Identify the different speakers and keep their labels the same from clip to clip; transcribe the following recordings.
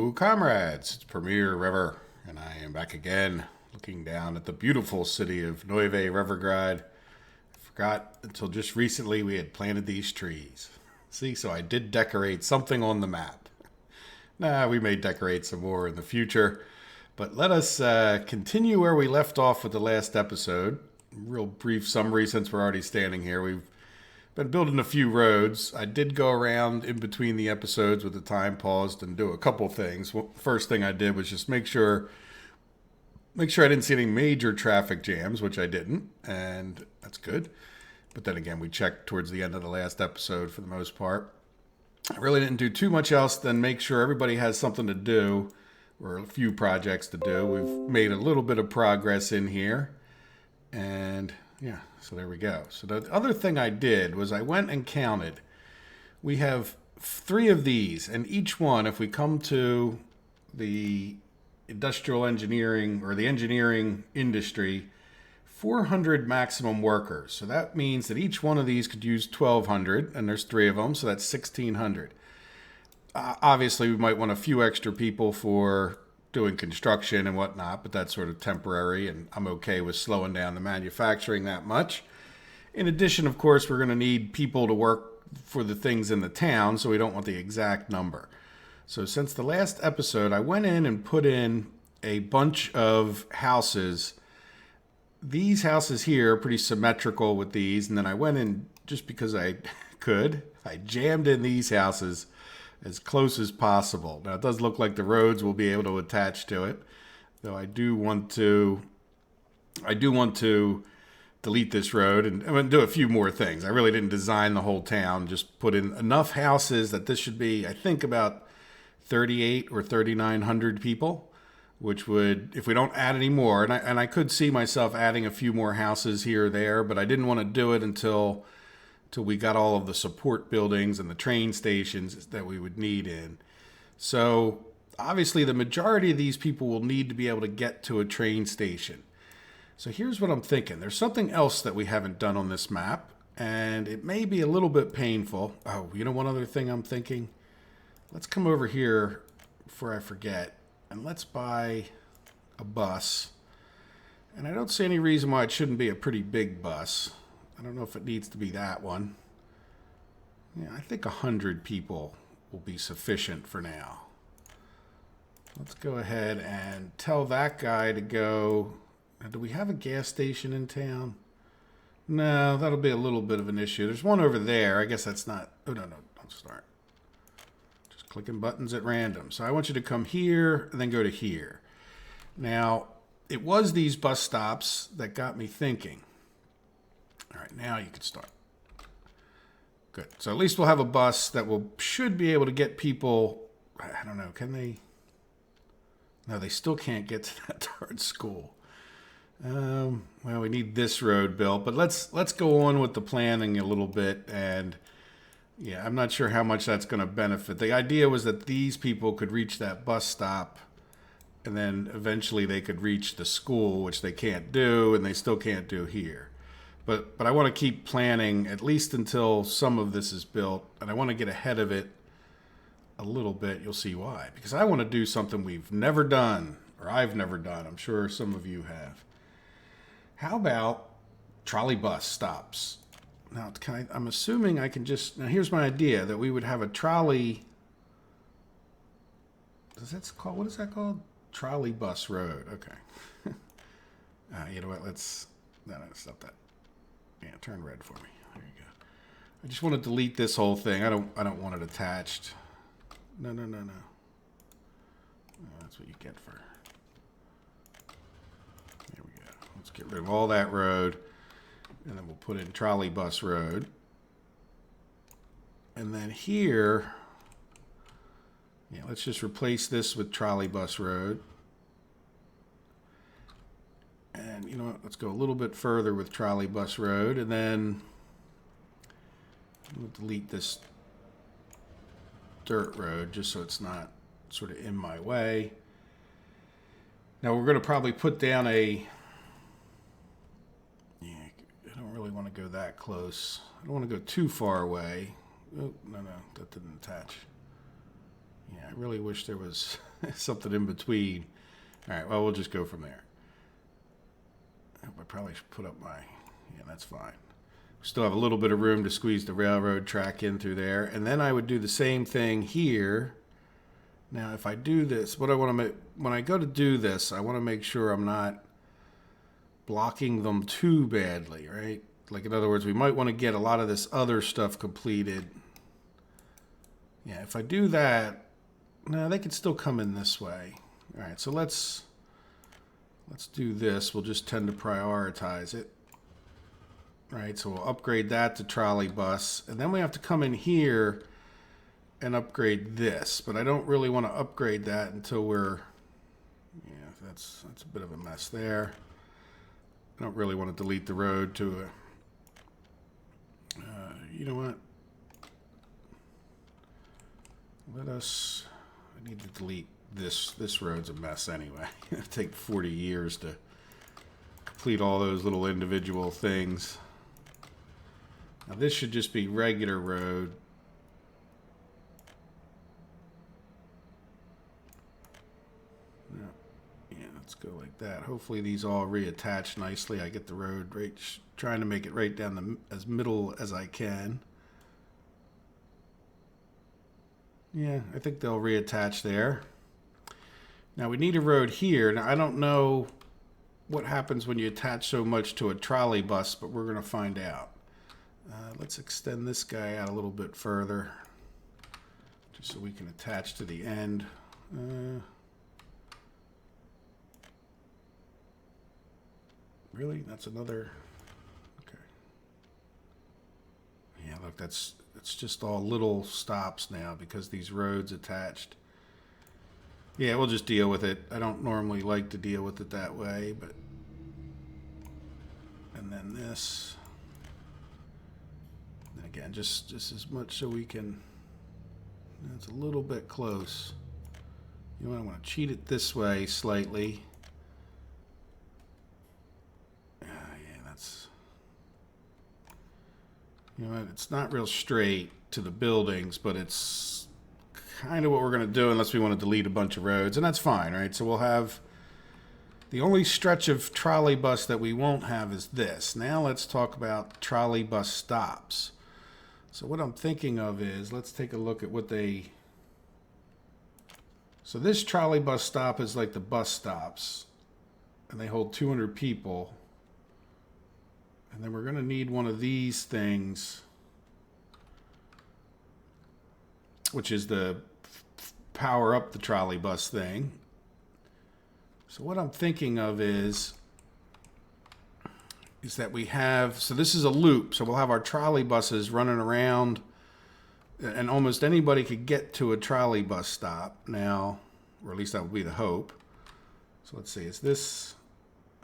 Speaker 1: Hello, comrades. It's Premier River, and I am back again, looking down at the beautiful city of Neuve Revergrad. I forgot until just recently we had planted these trees. See, so I did decorate something on the map. We may decorate some more in the future, but let us continue where we left off with the last episode. Real brief summary since we're already standing here. We've been building a few roads. I did go around in between the episodes with the time paused and do a couple things. Well, first thing I did was just make sure I didn't see any major traffic jams, which I didn't, and that's good. But then again, we checked towards the end of the last episode for the most part. I really didn't do too much else than make sure everybody has something to do or a few projects to do. We've made a little bit of progress in here. And yeah, so there we go. So the other thing I did was I went and counted. We have 3 of these, and each one, if we come to the industrial engineering or the engineering industry, 400 maximum workers. So that means that each one of these could use 1,200, and there's 3 of them, so that's 1,600. Obviously, we might want a few extra people for doing construction and whatnot, but that's sort of temporary, and I'm okay with slowing down the manufacturing that much. In addition, of course, we're going to need people to work for the things in the town, so we don't want the exact number. So since the last episode, I went in and put in a bunch of houses. These houses here are pretty symmetrical with these, and then I went in just because I could. I jammed in these houses as close as possible. Now, it does look like the roads will be able to attach to it, though I do want to delete this road, and I'm going to do a few more things. I really didn't design the whole town, just put in enough houses that this should be, I think, about 38 or 3,900 people, which would, if we don't add any more, and I could see myself adding a few more houses here or there, but I didn't want to do it until we got all of the support buildings and the train stations that we would need in. So obviously the majority of these people will need to be able to get to a train station. So here's what I'm thinking. There's something else that we haven't done on this map, and it may be a little bit painful. Oh, you know one other thing I'm thinking? Let's come over here before I forget, and let's buy a bus. And I don't see any reason why it shouldn't be a pretty big bus. I don't know if it needs to be that one. Yeah, I think 100 people will be sufficient for now. Let's go ahead and tell that guy to go. Now, do we have a gas station in town? No, that'll be a little bit of an issue. There's one over there. I guess that's not. Oh, no, don't start. Just clicking buttons at random. So I want you to come here and then go to here. Now, it was these bus stops that got me thinking. All right, now you can start. Good. So at least we'll have a bus that should be able to get people. I don't know. Can they? No, they still can't get to that darn school. Well, we need this road built, but let's go on with the planning a little bit. And yeah, I'm not sure how much that's going to benefit. The idea was that these people could reach that bus stop, and then eventually they could reach the school, which they can't do, and they still can't do here. But I want to keep planning at least until some of this is built, and I want to get ahead of it a little bit. You'll see why. Because I want to do something we've never done, or I've never done. I'm sure some of you have. How about trolley bus stops? Now, I'm assuming I can just... Now, here's my idea, that we would have a trolley... What is that called? Trolley bus road. Okay. You know what? No, stop that. Yeah, turn red for me. There you go. I just want to delete this whole thing. I don't want it attached. No. That's what you get for. There we go. Let's get rid of all that road, and then we'll put in trolley bus road. And then here, yeah, let's just replace this with trolley bus road. And you know what? Let's go a little bit further with trolley bus road, and then we'll delete this dirt road just so it's not sort of in my way. Now we're going to probably put down I don't really want to go that close. I don't want to go too far away. Oh, no, that didn't attach. Yeah, I really wish there was something in between. All right, well, we'll just go from there. I probably should put up my... Yeah, that's fine. Still have a little bit of room to squeeze the railroad track in through there. And then I would do the same thing here. Now, if I do this, what I want to make... When I go to do this, I want to make sure I'm not blocking them too badly, right? Like, in other words, we might want to get a lot of this other stuff completed. Yeah, if I do that, no, they can still come in this way. All right, so let's do this. We'll just tend to prioritize it. All right, so we'll upgrade that to trolley bus. And then we have to come in here and upgrade this. But I don't really want to upgrade that until we're... Yeah, that's a bit of a mess there. I don't really want to delete the road to a... you know what? I need to delete this. This road's a mess anyway. It'll take 40 years to complete all those little individual things. Now this should just be regular road. Yeah, let's go like that. Hopefully these all reattach nicely. I get the road right, trying to make it right down as middle as I can. Yeah, I think they'll reattach there. Now we need a road here. Now I don't know what happens when you attach so much to a trolley bus, but we're going to find out. Let's extend this guy out a little bit further, just so we can attach to the end. Really? That's another... Okay. Yeah, look, it's just all little stops now because these roads attached. Yeah, we'll just deal with it. I don't normally like to deal with it that way, but... And then this... And again, just as much so we can... It's a little bit close. You know, I want to cheat it this way slightly. Yeah, that's... You know what, it's not real straight to the buildings, but it's kind of what we're going to do unless we want to delete a bunch of roads, and that's fine, right? So we'll have... The only stretch of trolley bus that we won't have is this. Now let's talk about trolley bus stops. So what I'm thinking of is, let's take a look at what they... So this trolley bus stop is like the bus stops, and they hold 200 people. And then we're going to need one of these things, which is the power up the trolley bus thing. So what I'm thinking of is that we have, so this is a loop, so we'll have our trolley buses running around, and almost anybody could get to a trolley bus stop now, or at least that would be the hope. So let's see, is this...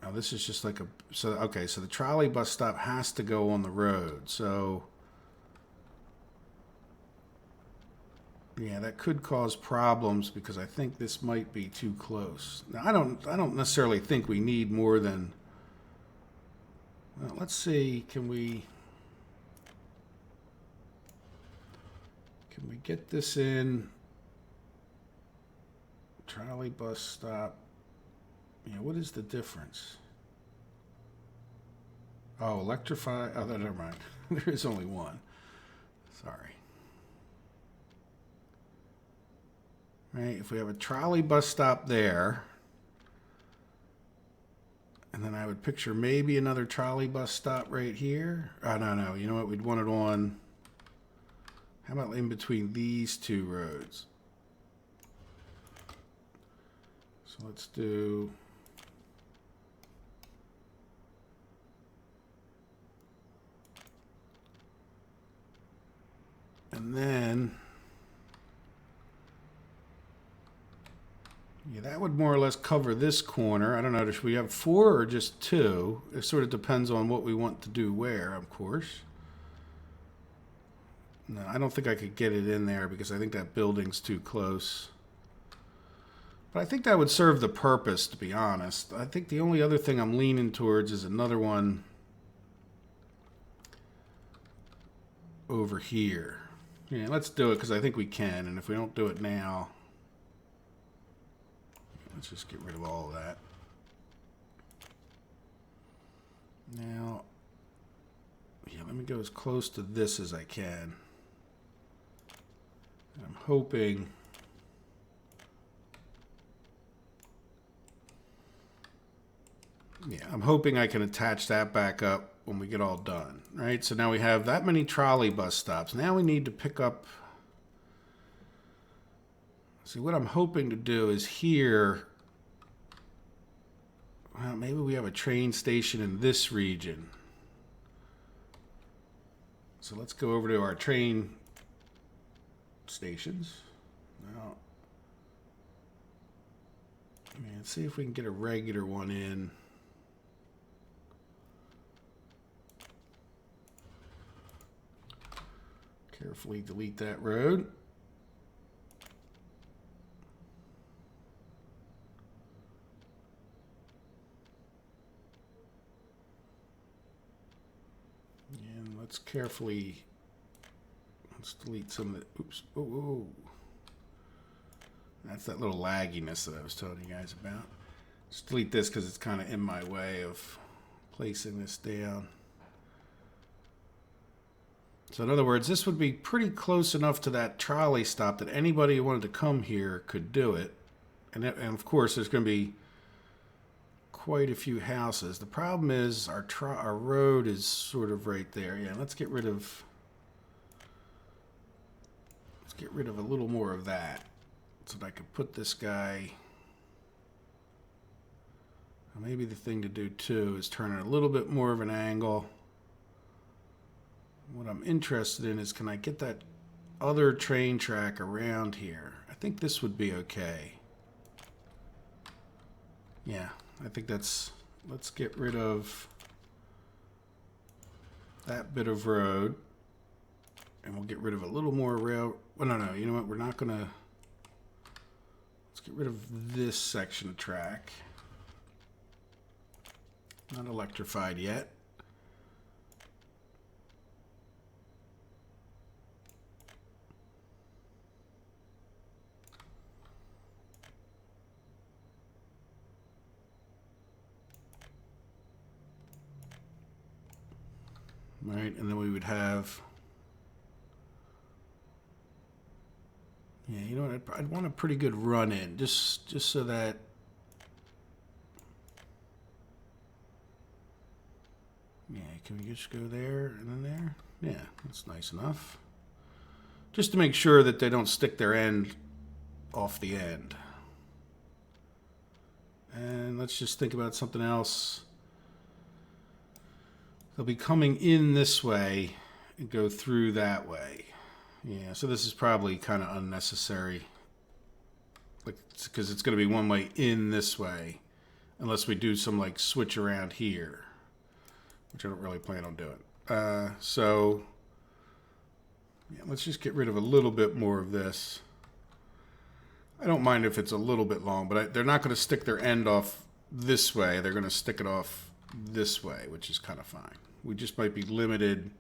Speaker 1: Oh, this is just like a... So, okay, so the trolley bus stop has to go on the road. So, yeah, that could cause problems because I think this might be too close. Now, I don't necessarily think we need more than... Well, let's see, can we get this in? Trolley bus stop. Yeah, what is the difference? Oh, electrify. Oh, never mind. There is only one. Sorry. Right, if we have a trolley bus stop there, and then I would picture maybe another trolley bus stop right here. Oh, no. You know what? We'd want it on... How about in between these two roads? So let's do... And then, yeah, that would more or less cover this corner. I don't know, should we have 4 or just 2? It sort of depends on what we want to do where, of course. No, I don't think I could get it in there because I think that building's too close. But I think that would serve the purpose, to be honest. I think the only other thing I'm leaning towards is another one over here. Yeah, let's do it because I think we can. And if we don't do it now, let's just get rid of all of that. Now, yeah, let me go as close to this as I can. I'm hoping... Yeah, I'm hoping I can attach that back up when we get all done, right? So now we have that many trolley bus stops. Now we need to pick up... See, what I'm hoping to do is here... Well, maybe we have a train station in this region. So let's go over to our train stations. Now, let's see if we can get a regular one in. Carefully delete that road. And let's carefully, let's delete some of the, oops, oh. That's that little lagginess that I was telling you guys about. Just delete this because it's kind of in my way of placing this down. So in other words, this would be pretty close enough to that trolley stop that anybody who wanted to come here could do it. And of course, there's going to be quite a few houses. The problem is our road is sort of right there. Yeah, let's get rid of a little more of that so that I could put this guy. Maybe the thing to do too is turn it a little bit more of an angle. What I'm interested in is, can I get that other train track around here? I think this would be okay. Yeah, I think that's, let's get rid of that bit of road. And we'll get rid of a little more rail. Well, no, you know what? We're not gonna, let's get rid of this section of track. Not electrified yet. Right, and then we would have, yeah, you know what, I'd want a pretty good run in, just so that, yeah, can we just go there and then there? Yeah, that's nice enough. Just to make sure that they don't stick their end off the end. And let's just think about something else. They'll be coming in this way and go through that way. Yeah, so this is probably kind of unnecessary. Like, because it's going to be one way in this way. Unless we do some like switch around here. Which I don't really plan on doing. So, yeah, let's just get rid of a little bit more of this. I don't mind if it's a little bit long, but they're not going to stick their end off this way. They're going to stick it off this way, which is kind of fine. We just might be limited.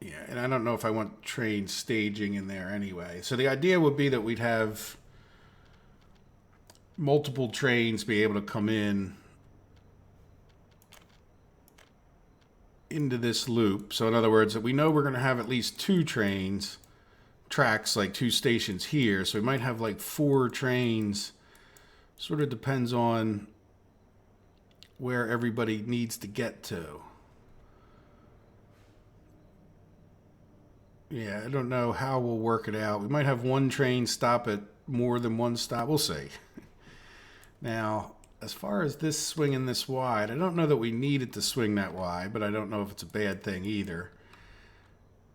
Speaker 1: Yeah, and I don't know if I want train staging in there anyway. So the idea would be that we'd have multiple trains be able to come in into this loop. So in other words, that we know we're going to have at least 2 tracks, like 2 stations here. So we might have like 4 trains. Sort of depends on where everybody needs to get to. Yeah, I don't know how we'll work it out. We might have 1 train stop at more than 1 stop. We'll see. Now, as far as this swinging this wide, I don't know that we need it to swing that wide, but I don't know if it's a bad thing either.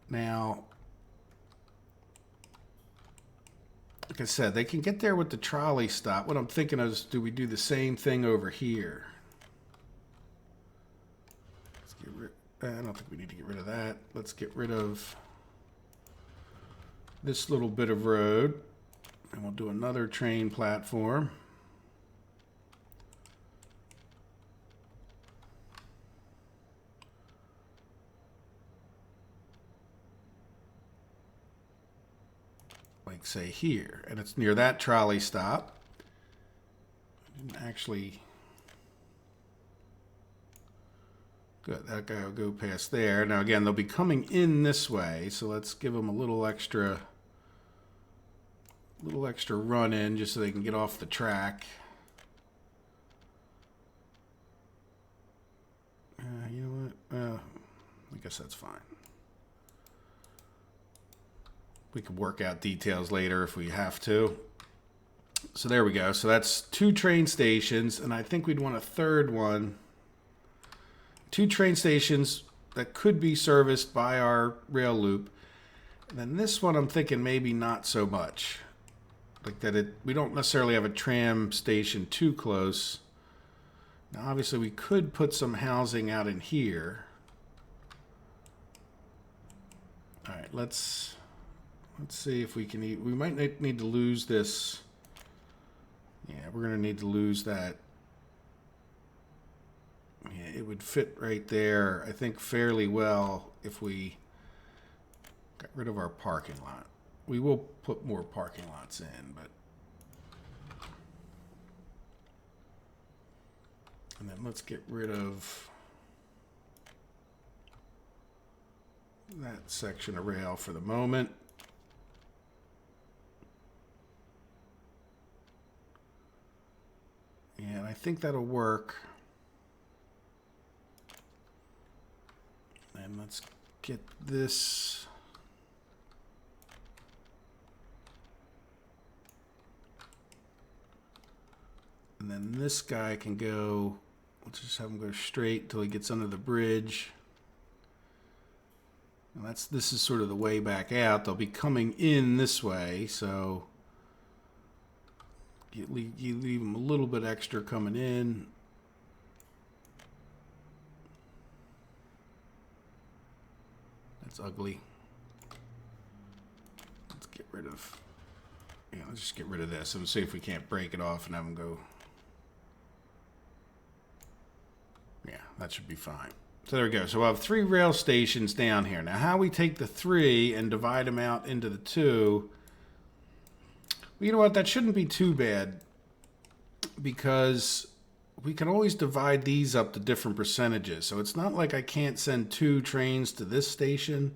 Speaker 1: Now, like I said, they can get there with the trolley stop. What I'm thinking is, do we do the same thing over here? Let's get rid, I don't think we need to get rid of that. Let's get rid of this little bit of road, and we'll do another train platform. like say here, and it's near that trolley stop. I didn't actually. Good, that guy will go past there. Now again, they'll be coming in this way, so let's give them a little extra run in just so they can get off the track. You know what? I guess that's fine. We can work out details later if we have to. So there we go. So that's 2 train stations, and I think we'd want a third one. 2 train stations that could be serviced by our rail loop. And then this one I'm thinking maybe not so much. Like that we don't necessarily have a tram station too close. Now obviously we could put some housing out in here. All right, let's see if we can we might need to lose this. Yeah, we're going to need to lose that. Yeah, it would fit right there, I think, fairly well if we got rid of our parking lot. We will put more parking lots in, but... And then let's get rid of that section of rail for the moment. And I think that'll work. And let's get this. And then this guy can go, let's just have him go straight until he gets under the bridge. And this is sort of the way back out. They'll be coming in this way, so you leave them a little bit extra coming in. That's ugly. Let's get rid of, yeah, let's just get rid of this and see if we can't break it off and have them go. Yeah, that should be fine. So there we go. So we'll have 3 rail stations down here. Now how we take the 3 and divide them out into the 2, well, you know what, that shouldn't be too bad because we can always divide these up to different percentages. So it's not like I can't send 2 trains to this station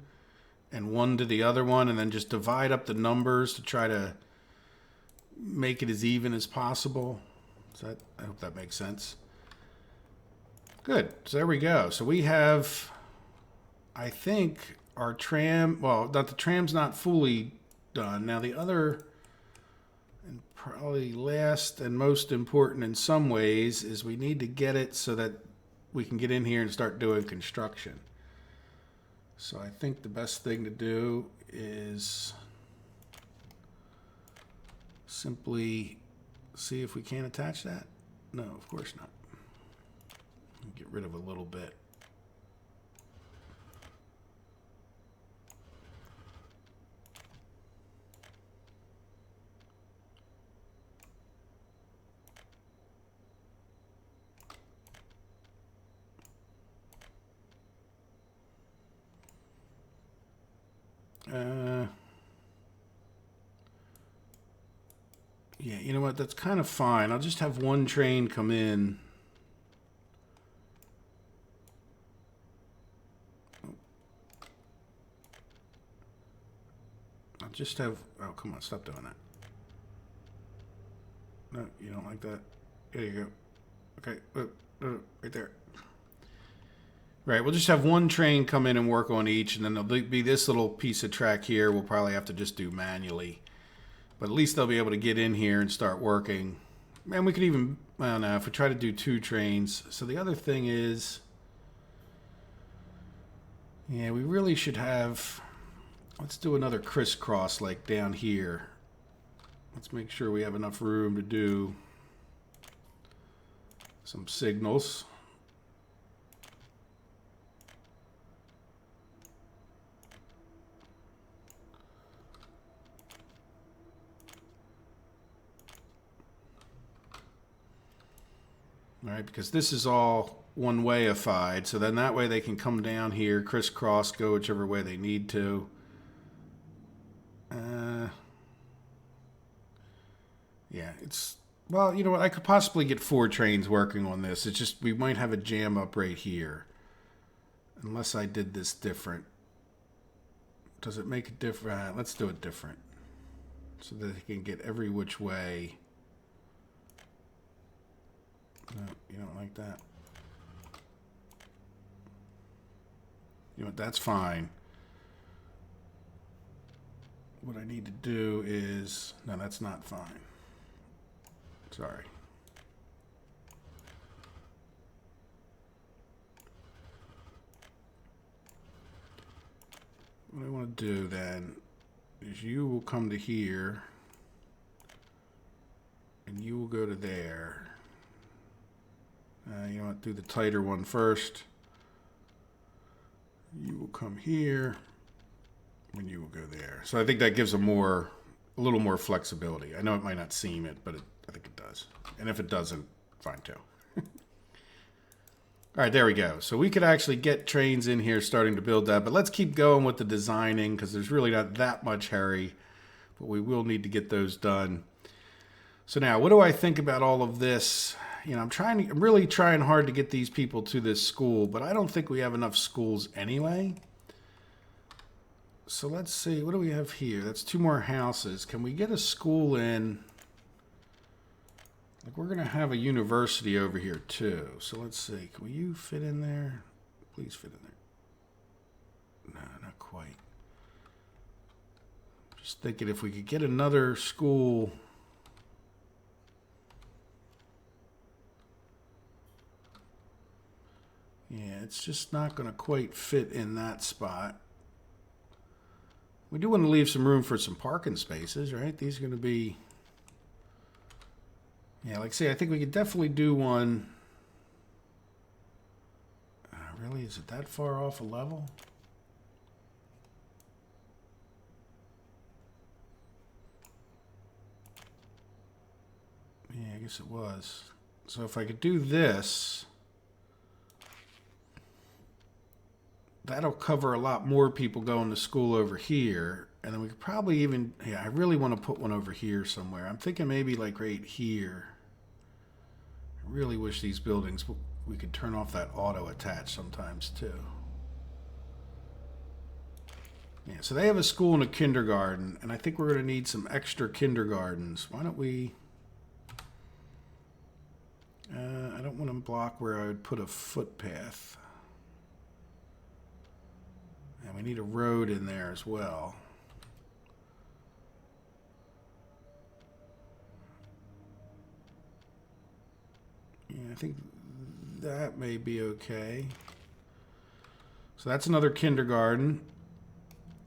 Speaker 1: and 1 to the other one and then just divide up the numbers to try to make it as even as possible. So I hope that makes sense. Good. So there we go. So we have, I think, our tram, well, the tram's not fully done. Now the other, and probably last and most important in some ways, is we need to get it so that we can get in here and start doing construction. So I think the best thing to do is simply see if we can attach that. No, of course not. Get rid of a little bit. Yeah, you know what? That's kind of fine. I'll just have 1 train come in. Just have, oh, come on, stop doing that. No, you don't like that. There you go. Okay, right there. Right, we'll just have 1 train come in and work on each, and then there'll be this little piece of track here we'll probably have to just do manually. But at least they'll be able to get in here and start working. And we could even, I don't know, if we try to do 2 trains. So the other thing is, yeah, we really should have... Let's do another crisscross like down here. Let's make sure we have enough room to do some signals. All right, because this is all one-wayified, so then that way they can come down here, crisscross, go whichever way they need to. Yeah, it's, well, you know what? I could possibly get 4 trains working on this. It's just we might have a jam up right here. Unless I did this different. Does it make it different? Let's do it different. So that it can get every which way. No, you don't like that. You know what? That's fine. What I need to do is... No, that's not fine. Sorry. What I want to do then is you will come to here and you will go to there. You know what? Do the tighter one first. You will come here and you will go there. So I think that gives a little more flexibility. I know it might not seem it, but I think it does. And if it doesn't, fine too. All right, there we go. So we could actually get trains in here starting to build that, but let's keep going with the designing because there's really not that much hurry, but we will need to get those done. So now, what do I think about all of this? You know, I'm really trying hard to get these people to this school, but I don't think we have enough schools anyway. So let's see, what do we have here? That's 2 more houses. Can we get a school in? Like, we're going to have a university over here, too. So let's see. Can you fit in there? Please fit in there. No, not quite. Just thinking if we could get another school. Yeah, it's just not going to quite fit in that spot. We do want to leave some room for some parking spaces, right? These are going to be... Yeah, like I say, I think we could definitely do one. Really? Is it that far off a level? Yeah, I guess it was. So if I could do this, that'll cover a lot more people going to school over here. And then we could probably even, yeah, I really want to put one over here somewhere. I'm thinking maybe like right here. I really wish these buildings, we could turn off that auto attach sometimes too. Yeah, so they have a school and a kindergarten, and I think we're going to need some extra kindergartens. Why don't we... I don't want to block where I would put a footpath. And we need a road in there as well. Yeah, I think that may be okay. So that's another kindergarten.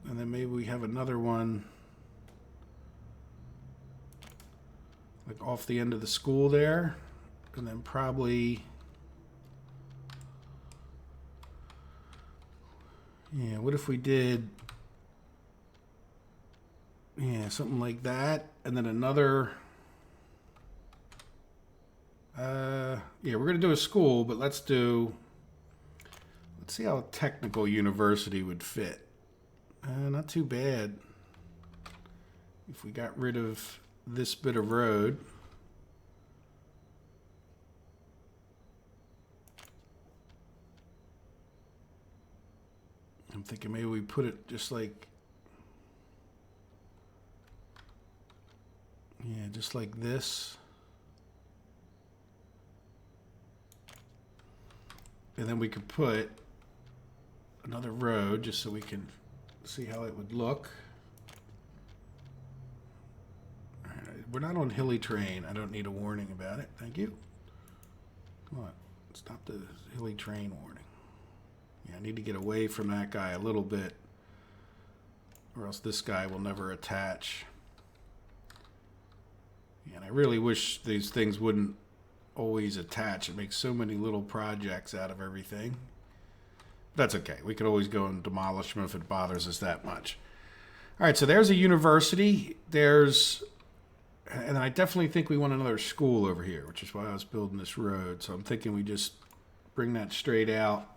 Speaker 1: And then maybe we have another one like off the end of the school there. And then probably, yeah, what if we did, yeah, something like that. And then another, yeah, we're going to do a school, but let's see how a technical university would fit. Not too bad if we got rid of this bit of road. I'm thinking maybe we put it just like, yeah, just like this. And then we could put another road just so we can see how it would look. All right, we're not on hilly terrain. I don't need a warning about it. Thank you. Come on, stop the hilly terrain warning. Yeah, I need to get away from that guy a little bit, or else this guy will never attach. And I really wish these things wouldn't always attach. It makes so many little projects out of everything. That's okay. We could always go and demolish them if it bothers us that much. All right, so there's a university. And I definitely think we want another school over here, which is why I was building this road. So I'm thinking we just bring that straight out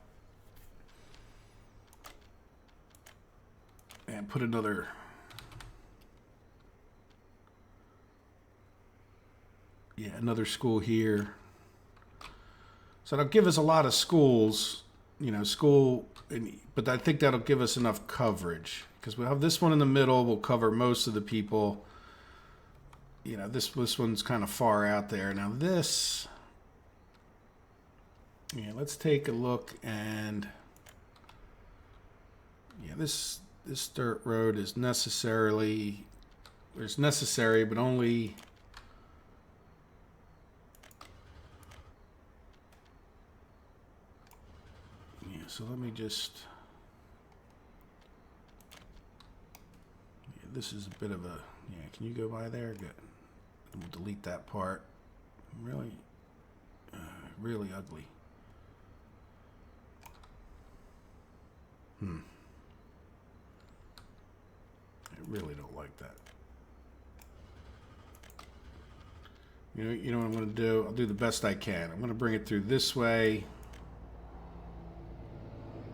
Speaker 1: and put another another school here. So that'll give us a lot of schools, you know, but I think that'll give us enough coverage because we'll have this one in the middle. We'll cover most of the people. You know, this one's kind of far out there. Now this, yeah, let's take a look and yeah, this dirt road is necessary, but only so let me just, yeah, this is a bit of a, yeah, can you go by there? Good. We'll delete that part. Really, really ugly. I really don't like that. You know what I'm going to do? I'll do the best I can. I'm going to bring it through this way.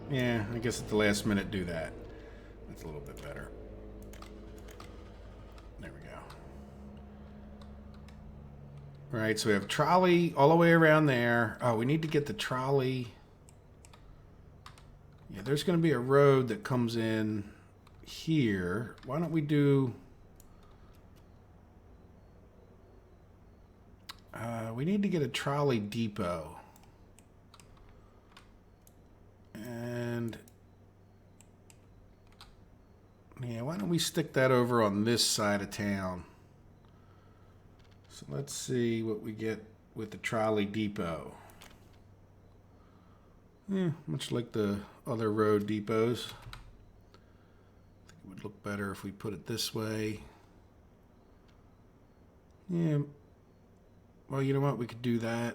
Speaker 1: Yeah, I guess at the last minute do that. That's a little bit better. There we go. All right, so we have trolley all the way around there. Oh, we need to get the trolley. Yeah, there's going to be a road that comes in here. Why don't we do... we need to get a trolley depot. And yeah, why don't we stick that over on this side of town? So let's see what we get with the trolley depot. Yeah, much like the other road depots. I think it would look better if we put it this way. Yeah. Well, you know what? We could do that.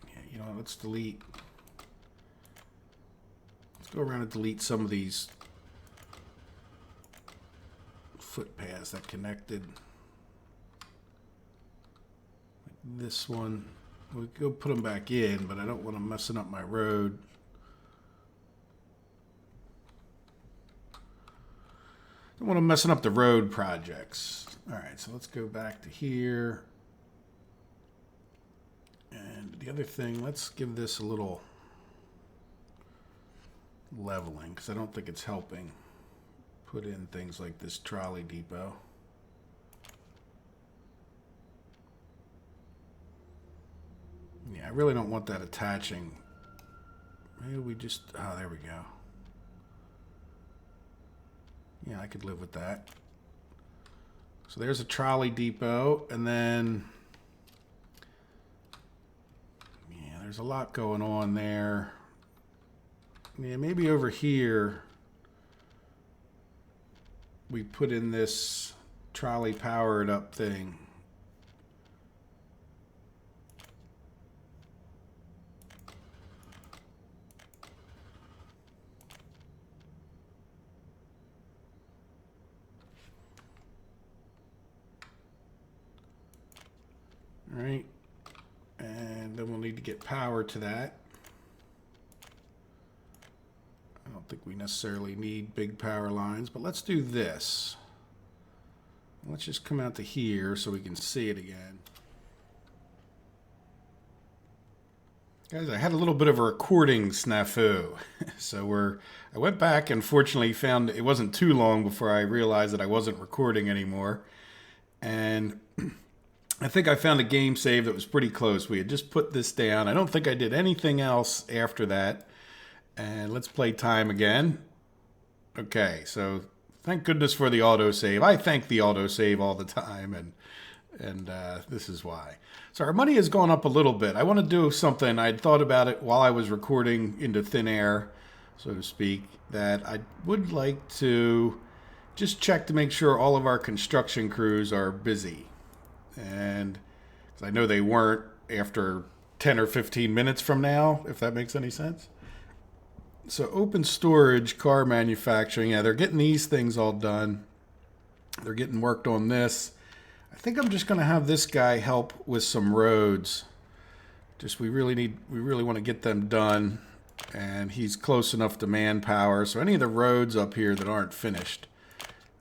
Speaker 1: Yeah, you know what? Let's delete. Go around and delete some of these footpaths that connected. Like this one. We go put them back in, but I don't want them messing up my road. Don't want them messing up the road projects. All right, so let's go back to here. And the other thing, let's give this a little leveling because I don't think it's helping put in things like this trolley depot. Yeah, I really don't want that attaching. Maybe we just, oh, there we go. Yeah, I could live with that. So there's a trolley depot, and then yeah, there's a lot going on there. Yeah, maybe over here we put in this trolley powered up thing. All right, and then we'll need to get power to that. I don't think we necessarily need big power lines, but let's do this. Let's just come out to here so we can see it again. Guys, I had a little bit of a recording snafu. So I went back and fortunately found it wasn't too long before I realized that I wasn't recording anymore. And I think I found a game save that was pretty close. We had just put this down. I don't think I did anything else after that. And let's play time again. Okay, so thank goodness for the autosave. I thank the autosave all the time, and this is why. So our money has gone up a little bit. I want to do something. I'd thought about it while I was recording into thin air, so to speak, that I would like to just check to make sure all of our construction crews are busy. And 'cause I know they weren't after 10 or 15 minutes from now, if that makes any sense. So open storage, car manufacturing, yeah, they're getting these things all done. They're getting worked on this. I think I'm just going to have this guy help with some roads. Just we really want to get them done, and he's close enough to manpower. So any of the roads up here that aren't finished,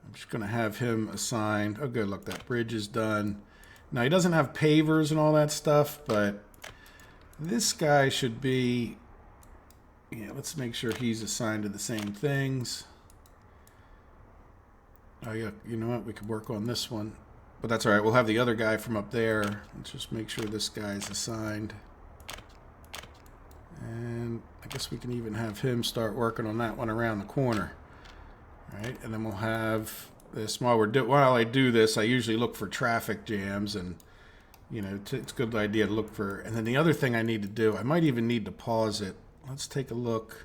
Speaker 1: I'm just going to have him assigned. Oh, good, look, that bridge is done. Now, he doesn't have pavers and all that stuff, but this guy should be... Yeah, let's make sure he's assigned to the same things. Oh, yeah, you know what? We could work on this one. But that's all right. We'll have the other guy from up there. Let's just make sure this guy's assigned. And I guess we can even have him start working on that one around the corner. All right, and then we'll have this. While I do this, I usually look for traffic jams, and you know, it's a good idea to look for. And then the other thing I need to do, I might even need to pause it. Let's take a look.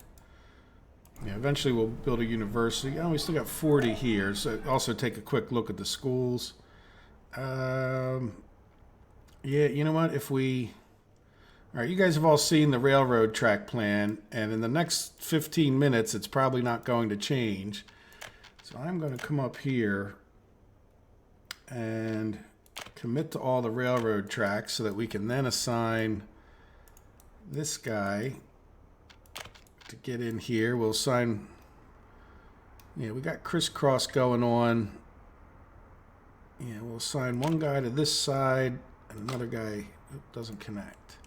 Speaker 1: Yeah, eventually we'll build a university. Oh, we still got 40 here. So also take a quick look at the schools. Yeah, you know what? If we... All right, you guys have all seen the railroad track plan, and in the next 15 minutes, it's probably not going to change. So I'm going to come up here and commit to all the railroad tracks so that we can then assign this guy to get in here. We'll assign... Yeah, we got crisscross going on. Yeah, we'll assign one guy to this side and another guy who doesn't connect.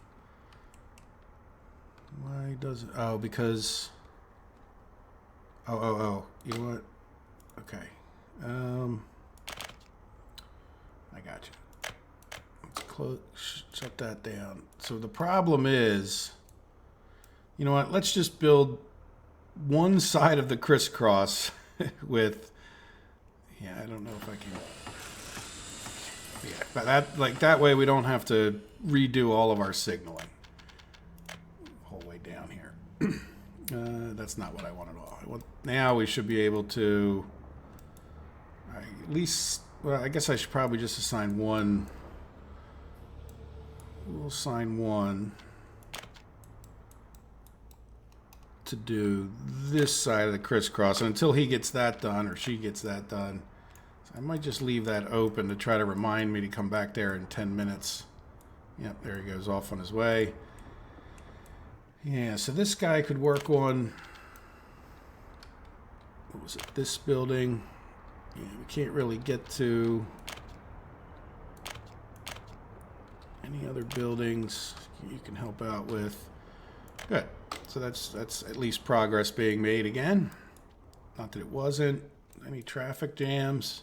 Speaker 1: Why doesn't... Oh, because... Oh. You know what? Okay. I got you. Let's shut that down. So the problem is... You know what? Let's just build one side of the crisscross with... Yeah, I don't know if I can... Yeah, but that way we don't have to redo all of our signaling. Whole way down here. That's not what I want at all. Now we should be able to... At least... Well, I guess I should probably just assign one. We'll assign one to do this side of the crisscross, and until he gets that done or she gets that done, so I might just leave that open to try to remind me to come back there in 10 minutes. Yep, there he goes off on his way. Yeah, so this guy could work on, what was it, this building. Yeah, we can't really get to any other buildings you can help out with. Good. So that's at least progress being made again. Not that it wasn't. Any traffic jams?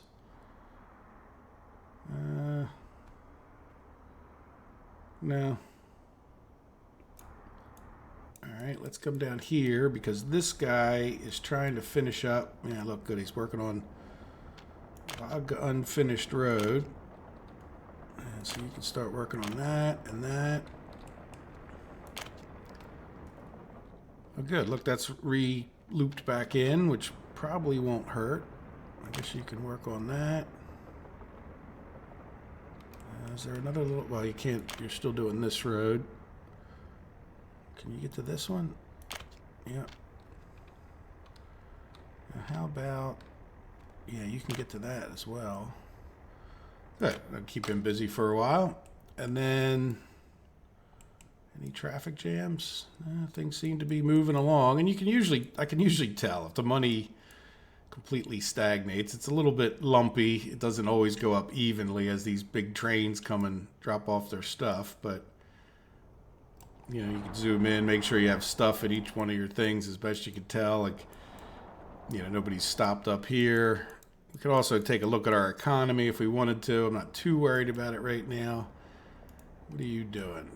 Speaker 1: No. All right, let's come down here because this guy is trying to finish up. Yeah, look good. He's working on unfinished road. And so you can start working on that and that. Oh, good. Look, that's re-looped back in, which probably won't hurt. I guess you can work on that. Is there another little... Well, you can't. You're still doing this road. Can you get to this one? Yeah. Now, how about... Yeah, you can get to that as well. Good. I'll keep him busy for a while. And then... Any traffic jams? Things seem to be moving along, and I can usually tell if the money completely stagnates. It's a little bit lumpy. It doesn't always go up evenly as these big trains come and drop off their stuff, but you know, you can zoom in, make sure you have stuff at each one of your things as best you can tell. Like, you know, nobody's stopped up here. We could also take a look at our economy if we wanted to. I'm not too worried about it right now. What are you doing?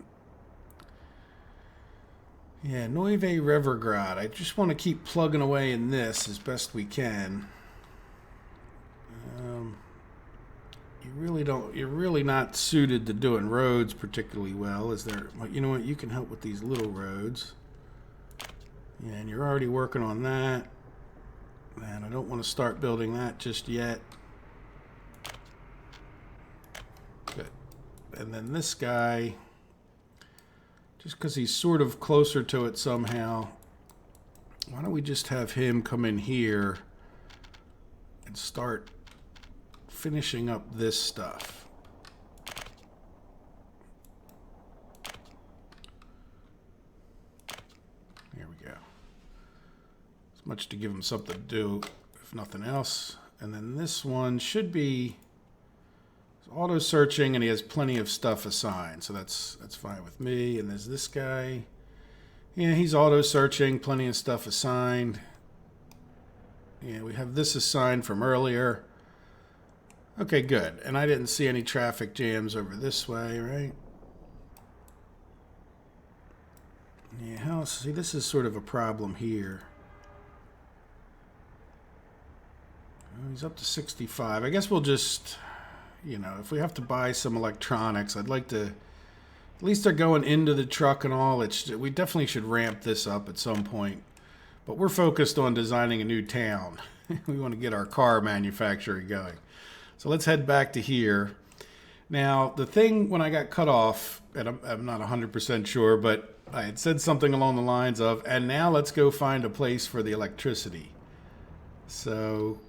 Speaker 1: Yeah, Neuve Revergrad. I just want to keep plugging away in this as best we can. You're really not suited to doing roads particularly well, is there? You know what? You can help with these little roads. Yeah, and you're already working on that. Man, I don't want to start building that just yet. Good. And then this guy... Just because he's sort of closer to it somehow, why don't we just have him come in here and start finishing up this stuff? There we go. It's much to give him something to do, if nothing else. And then this one should be It's auto searching, and he has plenty of stuff assigned, so that's fine with me. And there's this guy. Yeah, he's auto searching, plenty of stuff assigned. Yeah, we have this assigned from earlier. Okay, good. And I didn't see any traffic jams over this way, right? Yeah, see, this is sort of a problem here. Oh, he's up to 65. I guess we'll just, you know, if we have to buy some electronics, I'd like to, at least they're going into the truck and all. We definitely should ramp this up at some point. But we're focused on designing a new town. We want to get our car manufacturing going. So let's head back to here. Now, the thing when I got cut off, and I'm not 100% sure, but I had said something along the lines of, and now let's go find a place for the electricity. So,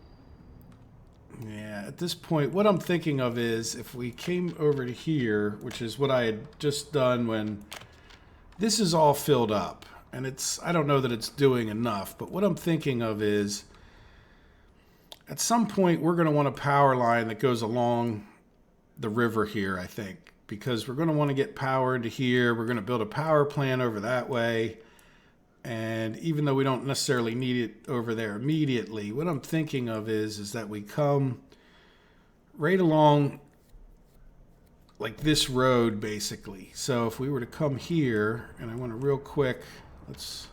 Speaker 1: yeah, at this point, what I'm thinking of is if we came over to here, which is what I had just done when this is all filled up. And I don't know that it's doing enough, but what I'm thinking of is at some point we're going to want a power line that goes along the river here, I think, because we're going to want to get power into here. We're going to build a power plant over that way. And even though we don't necessarily need it over there immediately, what I'm thinking of is that we come right along like this road, basically. So if we were to come here, and I want to real quick, let's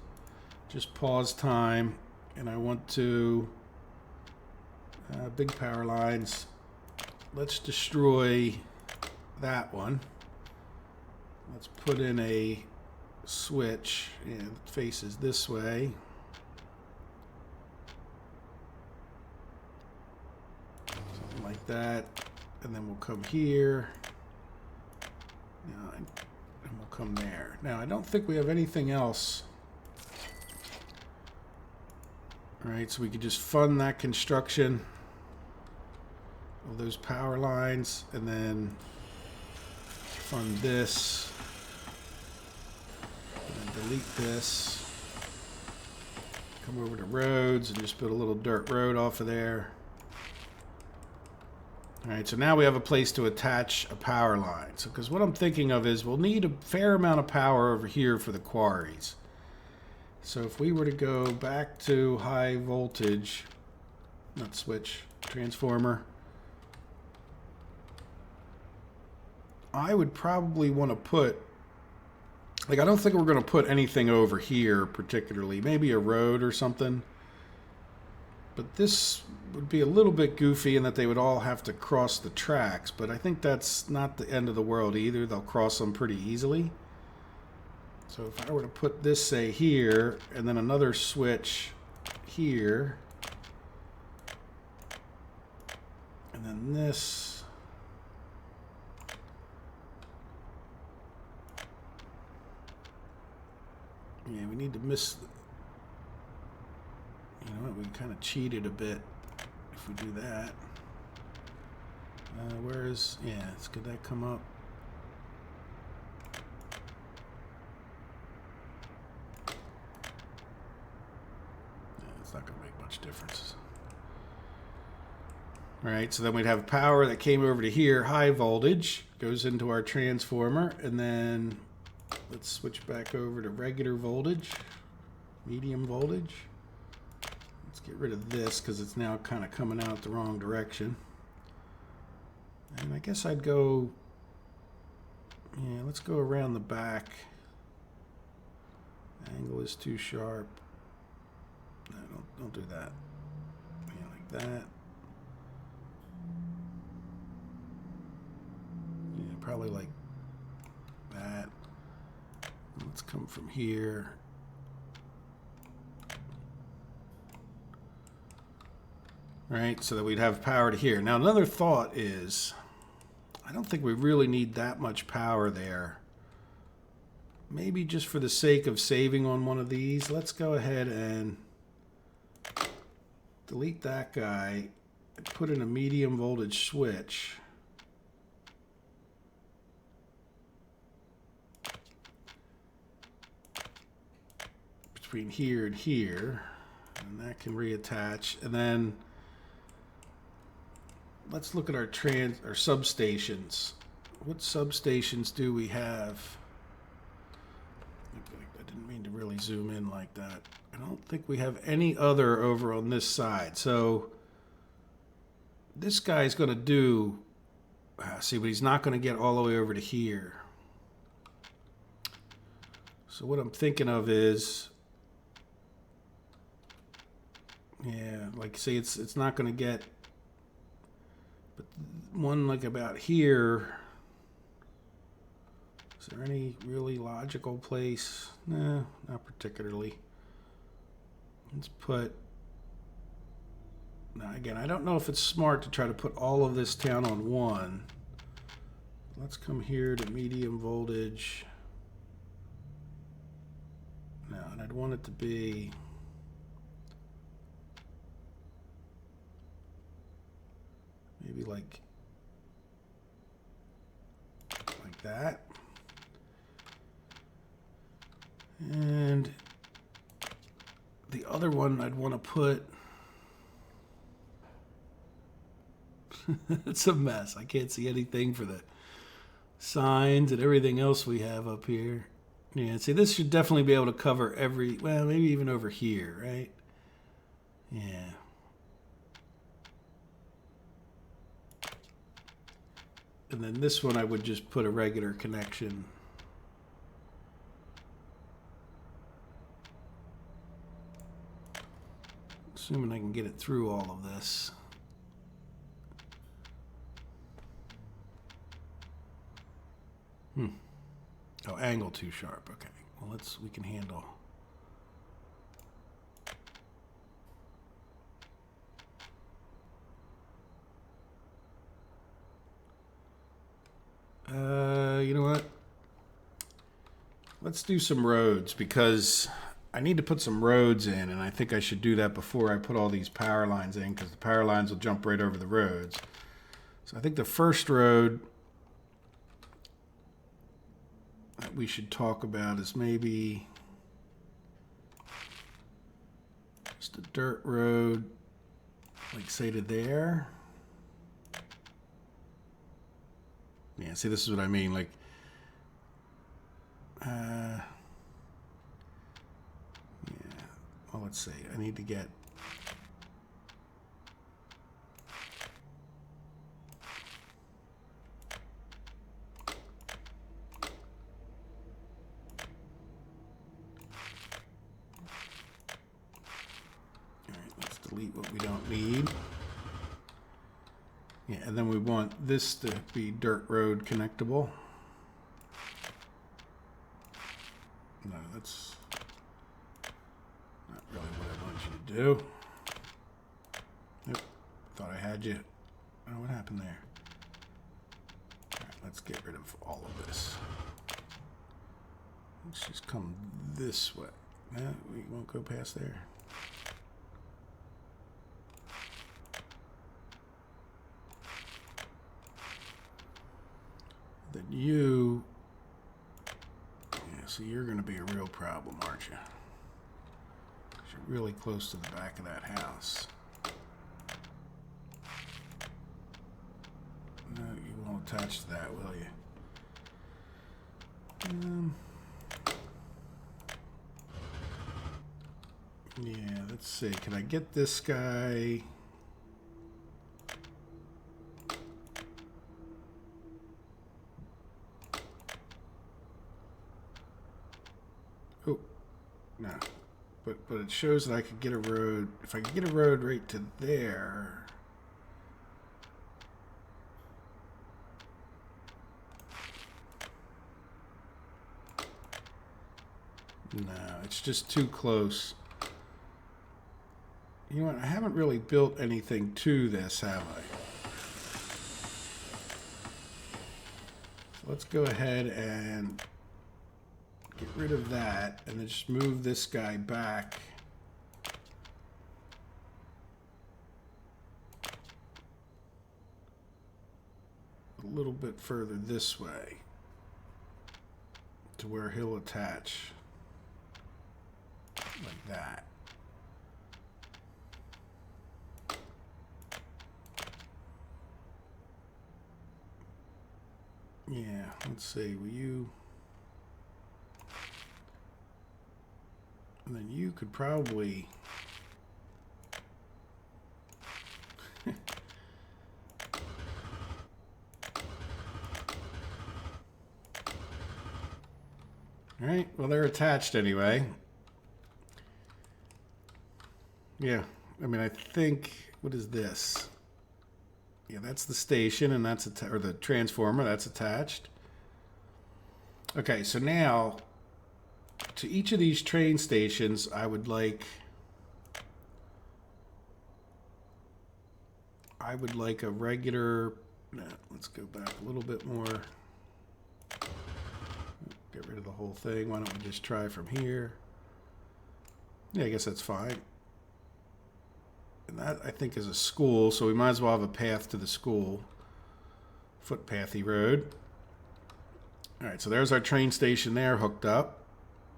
Speaker 1: just pause time, and I want to, big power lines, let's destroy that one. Let's put in a switch, and it faces this way. Something like that. And then we'll come here. And we'll come there. Now, I don't think we have anything else. All right, so we could just fund that construction of those power lines, and then fund this, and then delete this, come over to roads and just build a little dirt road off of there. All right, so now we have a place to attach a power line. So, because what I'm thinking of is we'll need a fair amount of power over here for the quarries. So if we were to go back to high voltage, not switch, transformer, I would probably want to put, like, I don't think we're going to put anything over here particularly, maybe a road or something. But this would be a little bit goofy in that they would all have to cross the tracks, but I think that's not the end of the world either. They'll cross them pretty easily. So if I were to put this, say, here, and then another switch here, and then this, yeah, we need to miss, you know what, we kind of cheated a bit if we do that. Where is, yeah, could that come up? It's not going to make much difference. All right, so then we'd have power that came over to here, high voltage, goes into our transformer, and then let's switch back over to regular voltage, medium voltage. Let's get rid of this because it's now kind of coming out the wrong direction. And I guess I'd go, yeah, let's go around the back. Angle is too sharp. No, don't do that. Yeah, like that. Yeah, probably like that. Let's come from here. Right, so that we'd have power to here. Now, another thought is, I don't think we really need that much power there. Maybe just for the sake of saving on one of these, let's go ahead and delete that guy and put in a medium voltage switch. Between here and here, and that can reattach, and then let's look at our substations. What substations do we have? I didn't mean to really zoom in like that. I don't think we have any other over on this side. So this guy's going to do, see, but he's not going to get all the way over to here. So what I'm thinking of is, yeah, like say it's not going to get, but one like about here. Is there any really logical place? Nah, not particularly. Let's put, now again, I don't know if it's smart to try to put all of this down on one. Let's come here to medium voltage. Now, and I'd want it to be maybe like that. And the other one I'd want to put, it's a mess. I can't see anything for the signs and everything else we have up here. Yeah, see, this should definitely be able to cover every, well, maybe even over here, right? Yeah. And then this one I would just put a regular connection. Assuming I can get it through all of this. Oh, angle too sharp. Okay. Well, we can handle. You know what? Let's do some roads because I need to put some roads in, and I think I should do that before I put all these power lines in because the power lines will jump right over the roads. So I think the first road that we should talk about is maybe just a dirt road, like say to there. Yeah, see, this is what I mean. Like, yeah. Well, let's see. I need to get. All right, let's delete what we don't need. Yeah, and then we want this to be dirt road connectable. No, that's not really what I want you to do. Nope, thought I had you. Oh, what happened there? All right, let's get rid of all of this. Let's just come this way. No, we won't go past there. Then you, yeah, so you're going to be a real problem, aren't you? 'Cause you're really close to the back of that house. No, you won't attach to that, will you? Yeah, let's see. Can I get this guy? Oh, no. But it shows that I could get a road. If I could get a road right to there. No, it's just too close. You know what? I haven't really built anything to this, have I? So let's go ahead and get rid of that and then just move this guy back. A little bit further this way to where he'll attach like that. Yeah, let's see. Will you? And then you could probably. All right. Well, they're attached anyway. Yeah. I mean, I think. What is this? Yeah, that's the station, and that's or the transformer that's attached. Okay, so now to each of these train stations, I would like a regular. No, let's go back a little bit more. Get rid of the whole thing. Why don't we just try from here? Yeah, I guess that's fine. And that, I think, is a school, so we might as well have a path to the school. Footpathy road. All right, so there's our train station there hooked up.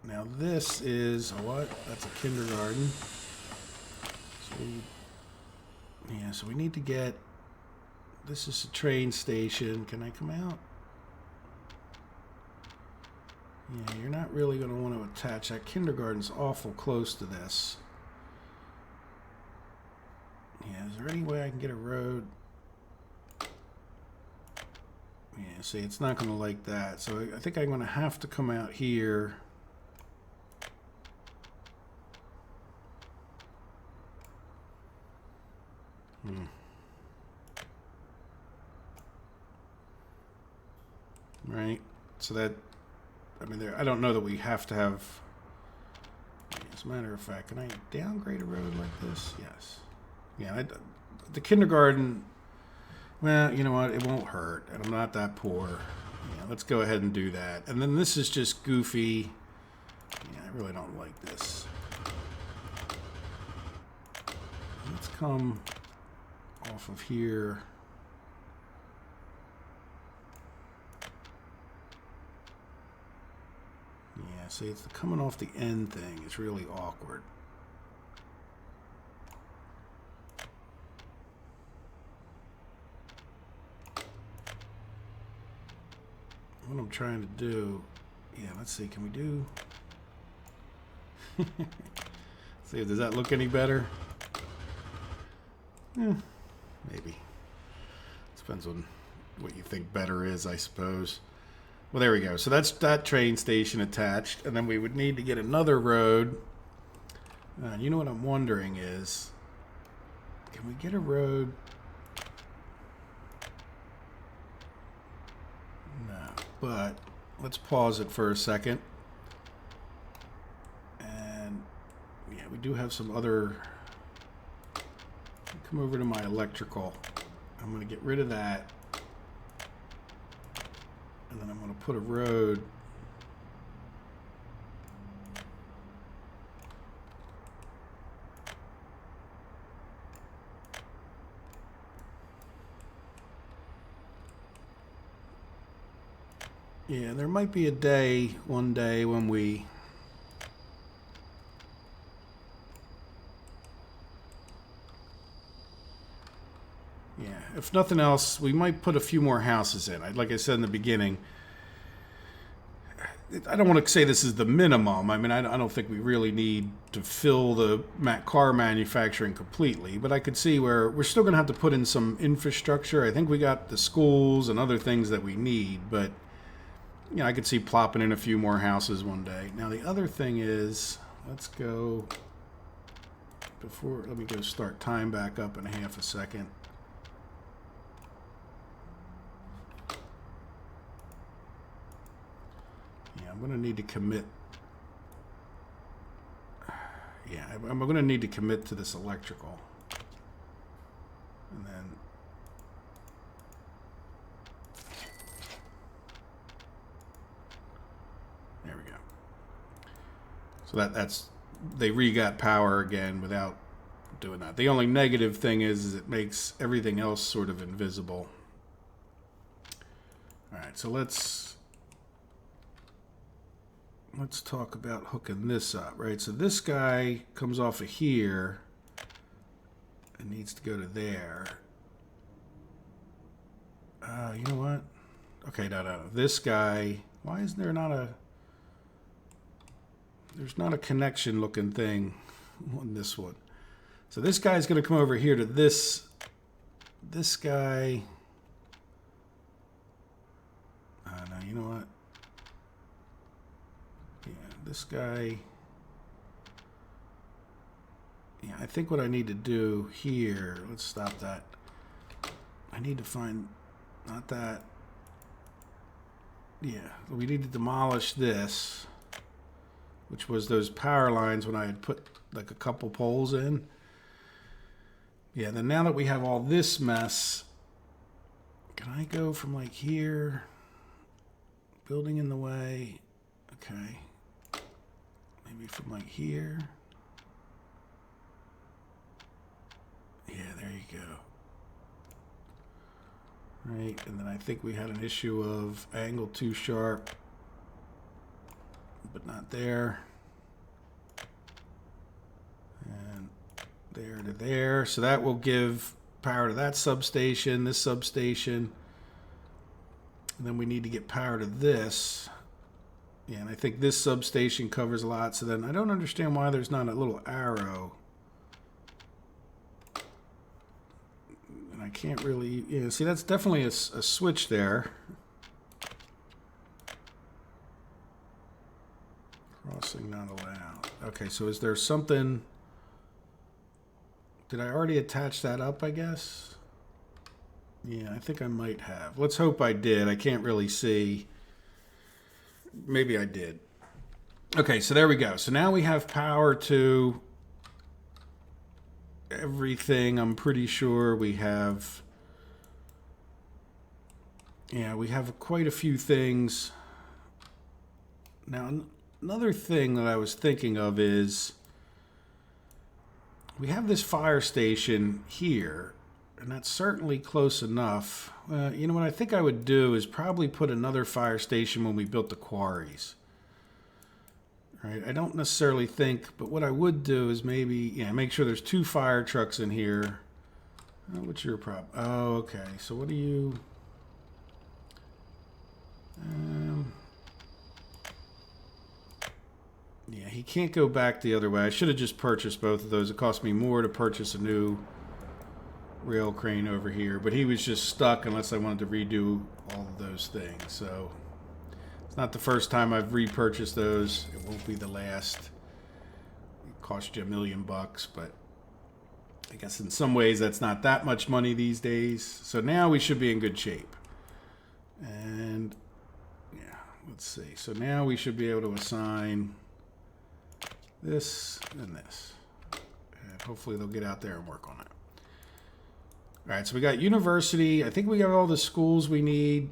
Speaker 1: Now this is a what? That's a kindergarten. So we need to get, this is a train station. Can I come out? Yeah, you're not really going to want to attach. That kindergarten's awful close to this. Yeah, is there any way I can get a road? Yeah, see, it's not going to like that. So I think I'm going to have to come out here. Right. So that, I mean, I don't know that we have to have, as a matter of fact, can I downgrade a road like this? Yes. Yeah, the kindergarten, well, you know what? It won't hurt, and I'm not that poor. Yeah, let's go ahead and do that. And then this is just goofy. Yeah, I really don't like this. Let's come off of here. Yeah, see, it's the coming off the end thing. It's really awkward. What I'm trying to do, yeah, let's see, can we do, see, does that look any better? Maybe. Depends on what you think better is, I suppose. Well, there we go. So that's that train station attached, and then we would need to get another road. You know what I'm wondering is, can we get a road? But let's pause it for a second. And yeah, we do have some other. Come over to my electrical. I'm going to get rid of that. And then I'm going to put a road. Yeah, there might be one day when we if nothing else, we might put a few more houses in. Like I said in the beginning, I don't want to say this is the minimum. I mean, I don't think we really need to fill the car manufacturing completely, but I could see where we're still going to have to put in some infrastructure. I think we got the schools and other things that we need, but you know, I could see plopping in a few more houses one day. Now, the other thing is, let's go, let me go start time back up in half a second. Yeah, I'm going to need to commit. Yeah, I'm going to need to commit to this electrical. And then there we go. So that's they re-got power again without doing that. The only negative thing is it makes everything else sort of invisible. All right, so let's talk about hooking this up, right? So this guy comes off of here and needs to go to there. You know what? Okay, no. This guy, why is there not a... There's not a connection looking thing on this one. So this guy's going to come over here to this guy. No, you know what? Yeah, this guy. Yeah, I think what I need to do here, let's stop that. I need to find, not that. Yeah, we need to demolish this, which was those power lines when I had put like a couple poles in. Yeah, then now that we have all this mess, can I go from like here, building in the way, okay, maybe from like here. Yeah, there you go. Right, and then I think we had an issue of angle too sharp, but not there. And there to there. So that will give power to that substation, this substation. And then we need to get power to this. Yeah, and I think this substation covers a lot. So then I don't understand why there's not a little arrow. And I can't really, yeah, see, that's definitely a switch there. Crossing not allowed. Okay, so is there something? Did I already attach that up, I guess? Yeah, I think I might have. Let's hope I did. I can't really see. Maybe I did. Okay, so there we go. So now we have power to everything. I'm pretty sure we have. Yeah, we have quite a few things. Now, another thing that I was thinking of is we have this fire station here, and that's certainly close enough. You know what I think I would do is probably put another fire station when we built the quarries. Right? I don't necessarily think, but what I would do is maybe, yeah, make sure there's 2 fire trucks in here. What's your problem? Oh, okay. So what do you... yeah, he can't go back the other way. I should have just purchased both of those. It cost me more to purchase a new rail crane over here, but he was just stuck unless I wanted to redo all of those things. So it's not the first time I've repurchased those. It won't be the last. It cost you $1 million, but I guess in some ways that's not that much money these days. So now we should be in good shape. And yeah, let's see. So now we should be able to assign this and this. And hopefully they'll get out there and work on it. All right, so we got university. I think we got all the schools we need.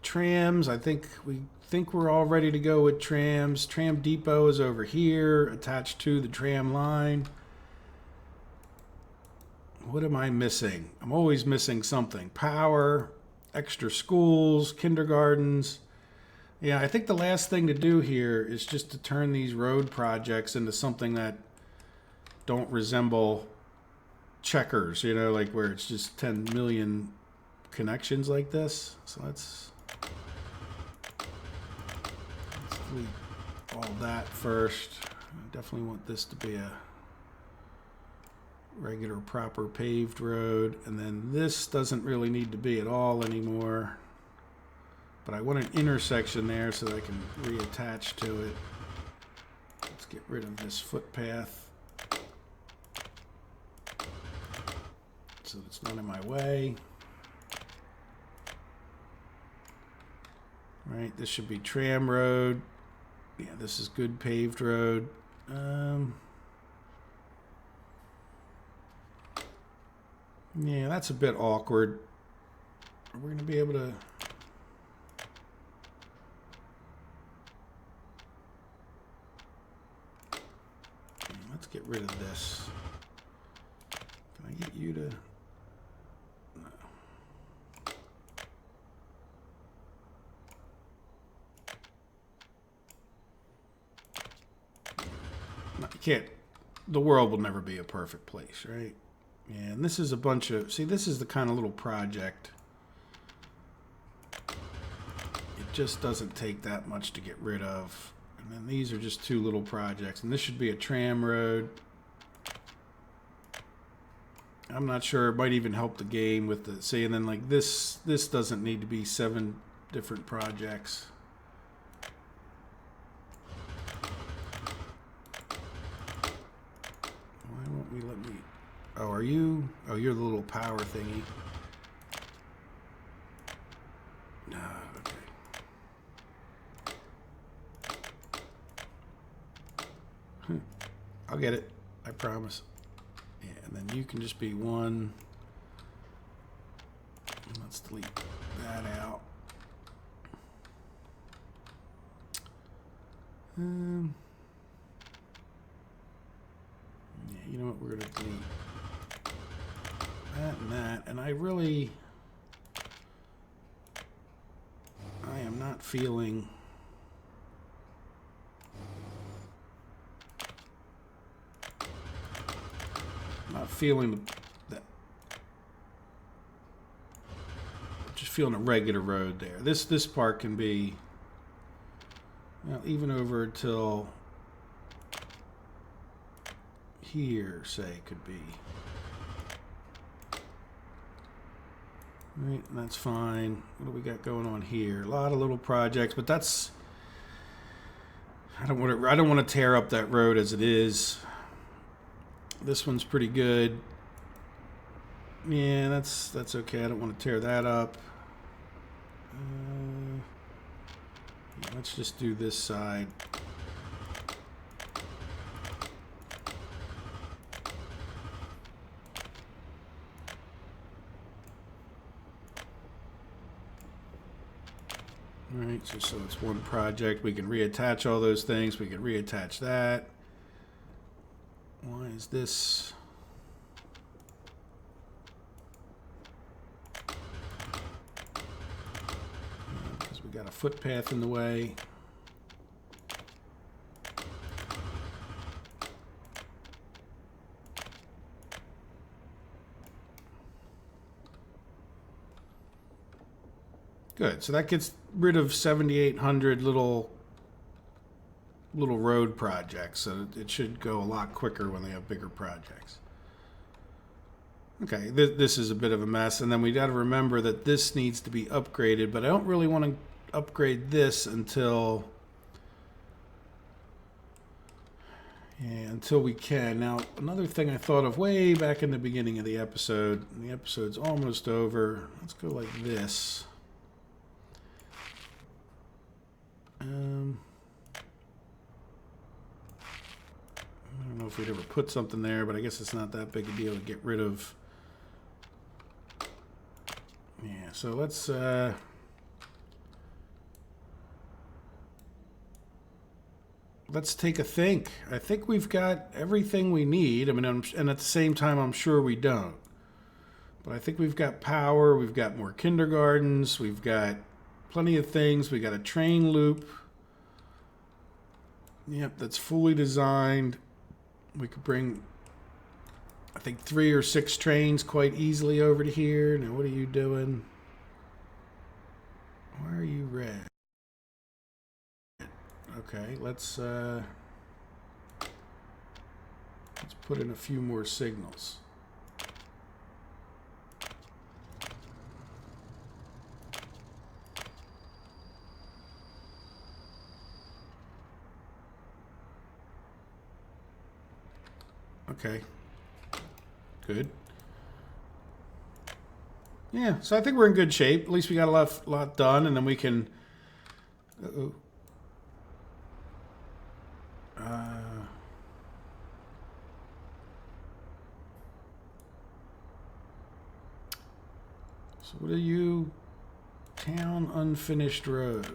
Speaker 1: Trams, I think we're all ready to go with trams. Tram depot is over here, attached to the tram line. What am I missing? I'm always missing something. Power, extra schools, kindergartens. Yeah, I think the last thing to do here is just to turn these road projects into something that don't resemble checkers, you know, like where it's just 10 million connections like this. So let's delete all that first. I definitely want this to be a regular, proper paved road. And then this doesn't really need to be at all anymore. But I want an intersection there so that I can reattach to it. Let's get rid of this footpath so it's not in my way. Right, this should be tram road. Yeah, this is good paved road. Yeah, that's a bit awkward. Are we going to be able to... Let's get rid of this. Can I get you to... No. No, you can't... The world will never be a perfect place, right? Yeah, and this is a bunch of... See, this is the kind of little project just doesn't take that much to get rid of. And then these are just two little projects. And this should be a tram road. I'm not sure. It might even help the game with the, see, and then like this doesn't need to be 7 different projects. Why won't we let me, oh, are you, oh, you're the little power thingy. No, okay. I'll get it, I promise. Yeah, and then you can just be 1. Let's delete that out. Yeah, you know what? We're gonna delete that and that. And I am not feeling. Not feeling that. Just feeling a regular road there. This part can be, well, even over till here, say, could be. Right, and that's fine. What do we got going on here? A lot of little projects, but that's. I don't want to tear up that road as it is. This one's pretty good. Yeah, that's okay. I don't want to tear that up. Yeah, let's just do this side. All right, so it's one project. We can reattach all those things. We can reattach that. Why is this? Because we got a footpath in the way. Good. So that gets rid of 7,800 little road projects, so it should go a lot quicker when they have bigger projects. Okay, this is a bit of a mess, and then we got to remember that this needs to be upgraded, but I don't really want to upgrade this until we can. Now, another thing I thought of way back in the beginning of the episode, and the episode's almost over. Let's go like this. I don't know if we'd ever put something there, but I guess it's not that big a deal to get rid of. Yeah, so let's take a think. I think we've got everything we need. I mean, and at the same time, I'm sure we don't. But I think we've got power. We've got more kindergartens. We've got plenty of things. We got a train loop. Yep, that's fully designed. We could bring, I think, 3 or 6 trains quite easily over to here. Now, what are you doing? Why are you red? Okay, let's put in a few more signals. Okay, good. Yeah, so I think we're in good shape. At least we got a lot done, and then we can. Uh-oh. So what are you? Town unfinished road.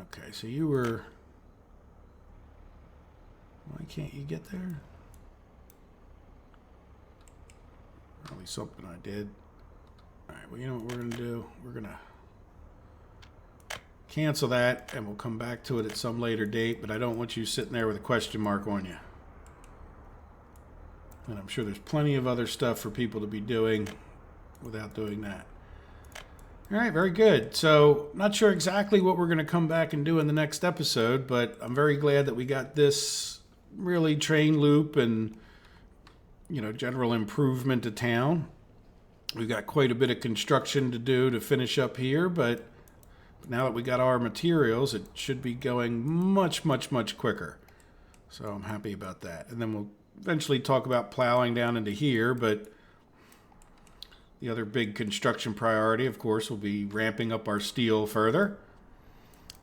Speaker 1: Okay, so you were. Why can't you get there? Probably something I did. All right, well, you know what we're going to do? We're going to cancel that, and we'll come back to it at some later date, but I don't want you sitting there with a question mark on you. And I'm sure there's plenty of other stuff for people to be doing without doing that. All right, very good. So, not sure exactly what we're going to come back and do in the next episode, but I'm very glad that we got this really train loop and, general improvement to town. We've got quite a bit of construction to do to finish up here, but now that we got our materials, it should be going much, much, much quicker. So I'm happy about that. And then we'll eventually talk about plowing down into here, but the other big construction priority, of course, will be ramping up our steel further.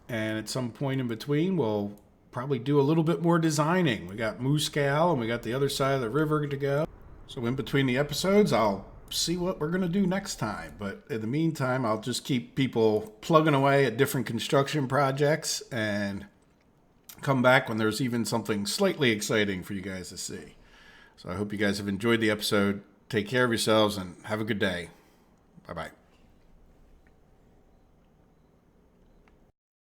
Speaker 1: And at some point in between, we'll probably do a little bit more designing. We got Moose Cow and we got the other side of the river to go. So in between the episodes, I'll see what we're going to do next time. But in the meantime, I'll just keep people plugging away at different construction projects and come back when there's even something slightly exciting for you guys to see. So I hope you guys have enjoyed the episode. Take care of yourselves and have a good day. Bye-bye.